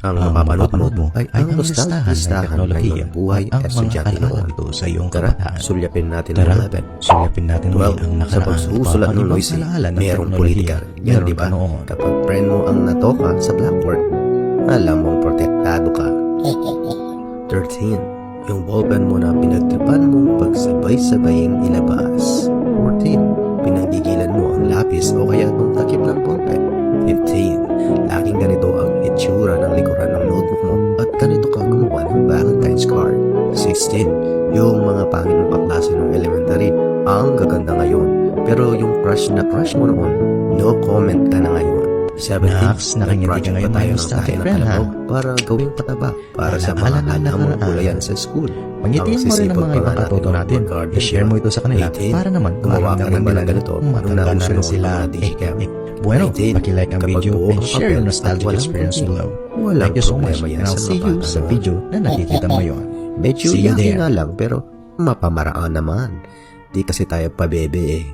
Ang mapapanood mo ay ang listahan ng iyong buhay at estudyante noon. Sa iyong Tara, kabataan. sulyapin natin Tara, ang 11. sulyapin natin Well, ang sa nakaraan. pagsusulat ng Ibang noisy, alaala ng mayroong teknolohiya. politika. Yan, di ba? Meron ka noon. Kapag friend mo ang natoka sa blackboard, alam mong protektado ka. 13. Yung ballpen mo na pinagtripan mong pagsabay-sabaying ilabas. 14. Pinanggigilan mo ang lapis o kaya itong takip ng ballpen. 15. Laging ganito ang itsura ng likuran ng notebook mo at ganito ka gumawa ng Valentine's card. 16. Yung mga pangit ng kaklase ng elementary, ang gaganda ngayon. Pero yung crush na crush mo noon, no comment ka na ngayon. 17. Nax, nakangiti ka ngayon tayo ng ng stuffy tayo ng friend, ha? kalabaw para gawing pataba para sa Alaala mga ng alam mong nakaraan. gulayan sa school. Pangitiin mo rin ang mga ibang katuto natin. I-share mo ito sa kanila para naman gumawa ka ng nila ganito. kung matanda na rin sila. Bueno, paki-like ang video and share your nostalgic experience below. Thank you so much and I'll see you sa video na nakikita mo yon. Medyo See you yaki there. nga lang pero mapamaraan naman. Di kasi tayo pabebe eh.